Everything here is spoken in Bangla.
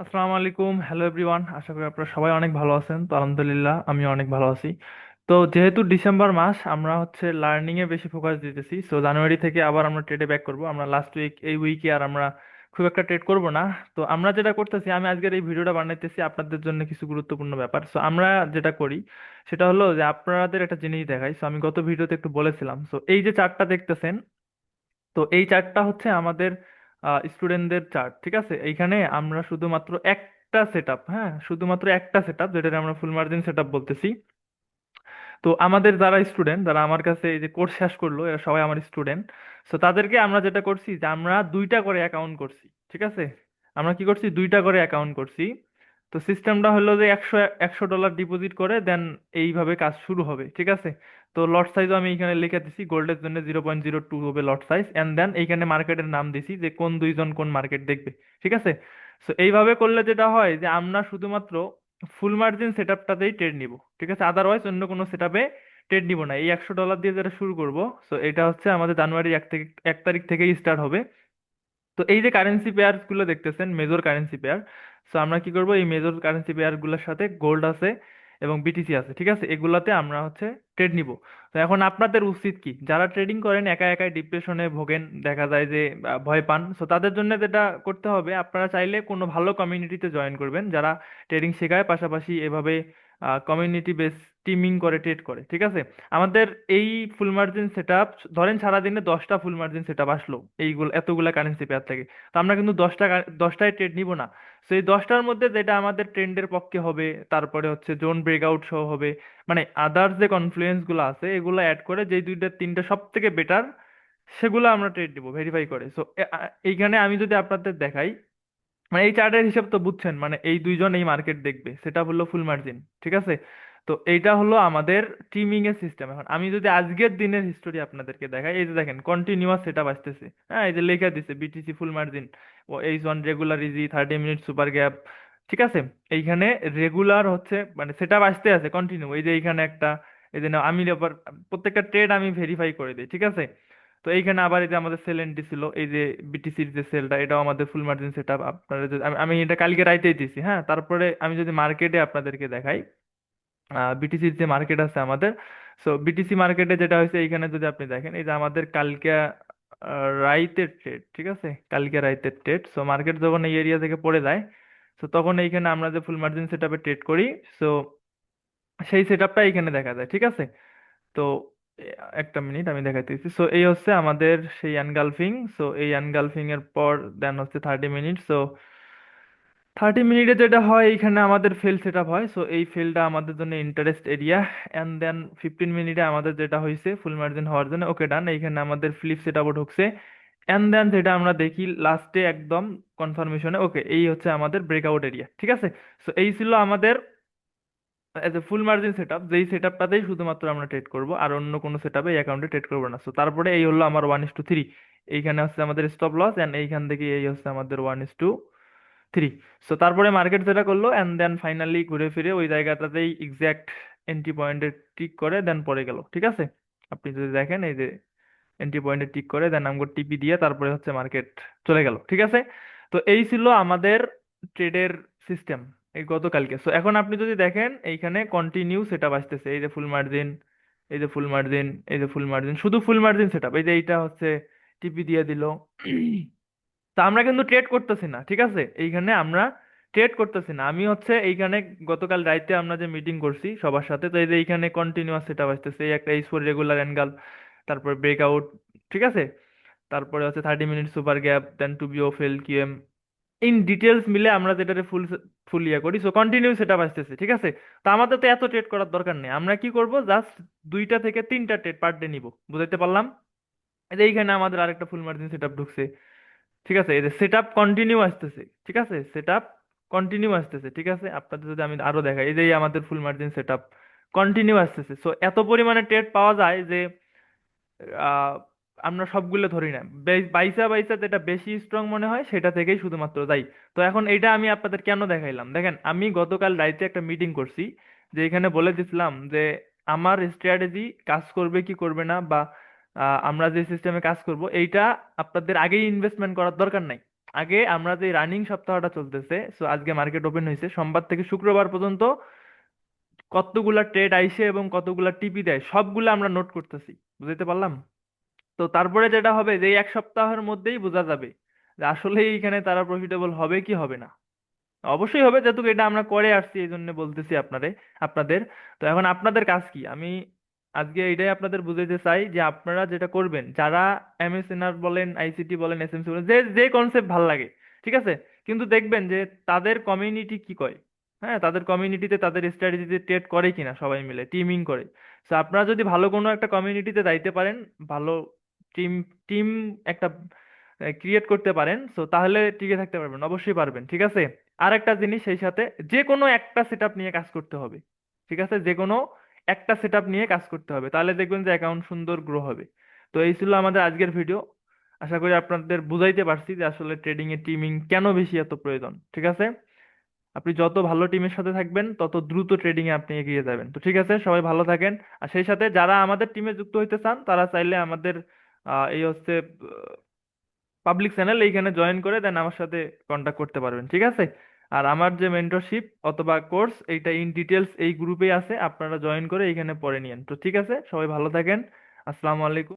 আসসালামু আলাইকুম, হ্যালো এভরিওয়ান। আশা করি আপনারা সবাই অনেক ভালো আছেন। তো আলহামদুলিল্লাহ আমি অনেক ভালো আছি। তো যেহেতু ডিসেম্বর মাস, আমরা হচ্ছে লার্নিং এ বেশি ফোকাস দিতেছি। সো জানুয়ারি থেকে আবার আমরা ট্রেডে ব্যাক করব। আমরা লাস্ট এই উইকে আর আমরা খুব একটা ট্রেড করব না। তো আমরা যেটা করতেছি, আমি আজকের এই ভিডিওটা বানাইতেছি আপনাদের জন্য কিছু গুরুত্বপূর্ণ ব্যাপার। সো আমরা যেটা করি সেটা হলো যে আপনাদের একটা জিনিস দেখাই। সো আমি গত ভিডিওতে একটু বলেছিলাম, সো এই যে চার্টটা দেখতেছেন, তো এই চার্টটা হচ্ছে আমাদের স্টুডেন্টদের চার্ট। ঠিক আছে, এইখানে আমরা শুধুমাত্র একটা সেটআপ, হ্যাঁ শুধুমাত্র একটা সেটআপ, যেটা আমরা ফুল মার্জিন সেটআপ বলতেছি। তো আমাদের যারা স্টুডেন্ট, যারা আমার কাছে এই যে কোর্স শেষ করলো, এরা সবাই আমার স্টুডেন্ট। সো তাদেরকে আমরা যেটা করছি যে আমরা দুইটা করে অ্যাকাউন্ট করছি। ঠিক আছে, আমরা কি করছি, দুইটা করে অ্যাকাউন্ট করছি। তো সিস্টেমটা হলো যে $100 ডিপোজিট করে দেন এইভাবে কাজ শুরু হবে। ঠিক আছে, তো লট সাইজও আমি এখানে লিখে দিছি, গোল্ডের জন্য 0.02 হবে লট সাইজ, এন্ড দেন এইখানে মার্কেটের নাম দিছি যে কোন দুইজন কোন মার্কেট দেখবে। ঠিক আছে, সো এইভাবে করলে যেটা হয় যে আমরা শুধুমাত্র ফুল মার্জিন সেটআপটাতেই ট্রেড নিব। ঠিক আছে, আদারওয়াইজ অন্য কোনো সেটআপে ট্রেড নিব না। এই $100 দিয়ে যেটা শুরু করব, সো এটা হচ্ছে আমাদের জানুয়ারি 1 তারিখ থেকেই স্টার্ট হবে। তো এই যে কারেন্সি পেয়ার গুলো দেখতেছেন, মেজর কারেন্সি পেয়ার, সো আমরা কি করব, এই মেজর কারেন্সি পেয়ার গুলোর সাথে গোল্ড আছে এবং বিটিসি আছে। ঠিক আছে, এগুলাতে আমরা হচ্ছে ট্রেড নিব। তো এখন আপনাদের উচিত কি, যারা ট্রেডিং করেন একা একাই ডিপ্রেশনে ভোগেন, দেখা যায় যে ভয় পান, সো তাদের জন্য যেটা করতে হবে, আপনারা চাইলে কোনো ভালো কমিউনিটিতে জয়েন করবেন যারা ট্রেডিং শেখায়, পাশাপাশি এভাবে কমিউনিটি বেস টিমিং করে ট্রেড করে। ঠিক আছে, আমাদের এই ফুল মার্জিন সেটআপ, ধরেন সারাদিনে 10টা ফুল মার্জিন সেটআপ আসলো এইগুলো এতগুলা কারেন্সি পেয়ার থেকে, তো আমরা কিন্তু 10টায় ট্রেড নিব না। তো এই 10টার মধ্যে যেটা আমাদের ট্রেন্ডের পক্ষে হবে, তারপরে হচ্ছে জোন ব্রেকআউট সহ হবে, মানে আদার্স যে কনফ্লুয়েন্স গুলো আছে এগুলো অ্যাড করে যেই দুইটা তিনটা সব থেকে বেটার, সেগুলো আমরা ট্রেড নিব ভেরিফাই করে। সো এইখানে আমি যদি আপনাদের দেখাই, মানে এই চার্টের হিসাব তো বুঝছেন, মানে এই দুইজন এই মার্কেট দেখবে, সেটা হলো ফুল মার্জিন। ঠিক আছে, তো এইটা হলো আমাদের টিমিং এর সিস্টেম। এখন আমি যদি আজকের দিনের হিস্টোরি আপনাদেরকে দেখাই, এই যে দেখেন কন্টিনিউয়াস সেটআপ আসতেছে, হ্যাঁ এই যে লেখা দিছে বিটিসি ফুল মার্জিন ও H1 regular easy 30 minute super gap. ঠিক আছে, এইখানে রেগুলার হচ্ছে মানে সেটআপ আসতে আছে কন্টিনিউ। এই যে এইখানে একটা, এই যে আমি আবার প্রত্যেকটা ট্রেড আমি ভেরিফাই করে দিই। ঠিক আছে, তো এইখানে আবার এই যে আমাদের সেল এন্ট্রি ছিল, এই যে বিটিসির যে সেলটা, এটাও আমাদের ফুল মার্জিন সেটআপ। আপনারা যদি আমি এটা কালকে রাইতেই দিছি, হ্যাঁ তারপরে আমি যদি মার্কেটে আপনাদেরকে দেখাই, বিটিসির যে মার্কেট আছে আমাদের, সো বিটিসি মার্কেটে যেটা হয়েছে এইখানে যদি আপনি দেখেন, এই যে আমাদের কালকে রাইতের ট্রেড। ঠিক আছে, কালকে রাইতের ট্রেড, সো মার্কেট যখন এই এরিয়া থেকে পড়ে যায়, সো তখন এইখানে আমরা যে ফুল মার্জিন সেটআপে ট্রেড করি, সো সেই সেটআপটা এইখানে দেখা যায়। ঠিক আছে, তো একটা মিনিট আমি দেখাইতেছি। সো এই হচ্ছে আমাদের সেই এনগালফিং। সো এই এনগালফিং এর পর দেন হচ্ছে 30 মিনিট। সো 30 মিনিটে যেটা হয়, এখানে আমাদের ফেল সেট আপ হয়। সো এই ফেলটা আমাদের জন্য ইন্টারেস্ট এরিয়া। অ্যান্ড দেন 15 মিনিটে আমাদের যেটা হয়েছে ফুল মার্জিন হওয়ার জন্য ওকে ডান, এইখানে আমাদের ফ্লিপ সেট আপও ঢুকছে। অ্যান্ড দেন যেটা আমরা দেখি লাস্টে একদম কনফার্মেশনে, ওকে এই হচ্ছে আমাদের ব্রেকআউট এরিয়া। ঠিক আছে, সো এই ছিল আমাদের as a full margin setup, যেই সেটআপটাতেই শুধুমাত্র আমরা ট্রেড করব, আর অন্য কোনো সেটআপে এই অ্যাকাউন্টে ট্রেড করবো না। সো তারপরে এই হলো আমার 1:3, এইখানে হচ্ছে আমাদের স্টপ লস, এন্ড এইখান থেকে এই হচ্ছে আমাদের 1:3। সো তারপরে মার্কেট যেটা করলো, এন্ড দেন ফাইনালি ঘুরে ফিরে ওই জায়গাটাতেই এক্সাক্ট এন্ট্রি পয়েন্টে টিক করে দেন পড়ে গেল। ঠিক আছে, আপনি যদি দেখেন এই যে এন্ট্রি পয়েন্টে টিক করে দেন আমগো টিপি দিয়ে তারপরে হচ্ছে মার্কেট চলে গেল। ঠিক আছে, তো এই ছিল আমাদের ট্রেডের সিস্টেম এই গতকালকে। সো এখন আপনি যদি দেখেন এইখানে কন্টিনিউ সেটআপ আসতেছে, এই যে ফুল মার্জিন, এই যে ফুল মার্জিন, এই যে ফুল মার্জিন, শুধু ফুল মার্জিন সেটআপ। এই যে এইটা হচ্ছে টিপি দিয়ে দিল। তা আমরা কিন্তু ট্রেড করতেছি না। ঠিক আছে, এইখানে আমরা ট্রেড করতেছি না। আমি হচ্ছে এইখানে গতকাল রাইতে আমরা যে মিটিং করছি সবার সাথে, তো এই যে এইখানে কন্টিনিউয়াস সেটআপ আসতেছে, এই একটা H4 রেগুলার অ্যাঙ্গেল, তারপর ব্রেকআউট। ঠিক আছে, তারপরে হচ্ছে 30 minute super gap, then to BO fail QM, in details মিলে আমরা যেটাতে ফুল ফুল ইয়ে করি। সো কন্টিনিউ সেটআপ আসতেছে। ঠিক আছে, তো আমাদের তো এত ট্রেড করার দরকার নেই। আমরা কি করব, জাস্ট 2টা থেকে 3টা ট্রেড পার ডে নিব। বুঝাইতে পারলাম? এই যে এইখানে আমাদের আরেকটা ফুল মার্জিন সেটআপ ঢুকছে। ঠিক আছে, এই যে সেটআপ কন্টিনিউ আসতেছে। ঠিক আছে, সেটআপ কন্টিনিউ আসতেছে। ঠিক আছে, আপনাদের যদি আমি আরো দেখাই, এই যে এই আমাদের ফুল মার্জিন সেটআপ কন্টিনিউ আসতেছে। সো এত পরিমাণে ট্রেড পাওয়া যায় যে আহ, আমরা সবগুলো ধরি না, বাইসা বাইসা যেটা বেশি স্ট্রং মনে হয় সেটা থেকেই শুধুমাত্র যাই। তো এখন এইটা আমি আপনাদের কেন দেখাইলাম, দেখেন আমি গতকাল রাইতে একটা মিটিং করছি, যে এখানে বলে দিছিলাম যে আমার স্ট্র্যাটেজি কাজ করবে কি করবে না, বা আমরা যে সিস্টেমে কাজ করব এইটা আপনাদের আগেই ইনভেস্টমেন্ট করার দরকার নাই। আগে আমরা যে রানিং সপ্তাহটা চলতেছে, সো আজকে মার্কেট ওপেন হয়েছে, সোমবার থেকে শুক্রবার পর্যন্ত কতগুলা ট্রেড আইছে এবং কতগুলা টিপি দেয় সবগুলা আমরা নোট করতেছি। বুঝতে পারলাম? তো তারপরে যেটা হবে যে এই এক সপ্তাহের মধ্যেই বোঝা যাবে যে আসলে এইখানে তারা প্রফিটেবল হবে কি হবে না। অবশ্যই হবে, যেহেতু এটা আমরা করে আসছি এই জন্য বলতেছি আপনাদের। তো এখন আপনাদের কাজ কি, আমি আজকে এটাই আপনাদের বুঝাইতে চাই যে আপনারা যেটা করবেন, যারা এমএসএনআর বলেন, আইসিটি বলেন, এসএমসি বলেন, যে যে কনসেপ্ট ভাল লাগে, ঠিক আছে, কিন্তু দেখবেন যে তাদের কমিউনিটি কি কয়। হ্যাঁ, তাদের কমিউনিটিতে তাদের স্ট্র্যাটেজিতে ট্রেড করে কিনা সবাই মিলে টিমিং করে। তো আপনারা যদি ভালো কোনো একটা কমিউনিটিতে যাইতে পারেন, ভালো টিম টিম একটা ক্রিয়েট করতে পারেন, তো তাহলে টিকে থাকতে পারবেন, অবশ্যই পারবেন, ঠিক আছে। আর একটা জিনিস সেই সাথে, যে কোনো একটা সেটআপ নিয়ে কাজ করতে হবে, ঠিক আছে, যে কোনো একটা সেটআপ নিয়ে কাজ করতে হবে, তাহলে দেখবেন যে অ্যাকাউন্ট সুন্দর গ্রো হবে। তো এই ছিল আমাদের আজকের ভিডিও। আশা করি আপনাদের বুঝাইতে পারছি যে আসলে ট্রেডিং এ টিমিং কেন বেশি এত প্রয়োজন, ঠিক আছে। আপনি যত ভালো টিমের সাথে থাকবেন তত দ্রুত ট্রেডিং এ আপনি এগিয়ে যাবেন। তো ঠিক আছে, সবাই ভালো থাকেন। আর সেই সাথে যারা আমাদের টিমে যুক্ত হইতে চান তারা চাইলে আমাদের এই হচ্ছে পাবলিক চ্যানেল, এইখানে জয়েন করে দেন আমার সাথে কন্টাক্ট করতে পারবেন, ঠিক আছে। আর আমার যে মেন্টরশিপ অথবা কোর্স, এইটা ইন ডিটেলস এই গ্রুপে আছে, আপনারা জয়েন করে এইখানে পড়ে নিয়েন। তো ঠিক আছে, সবাই ভালো থাকেন। আসসালামু আলাইকুম।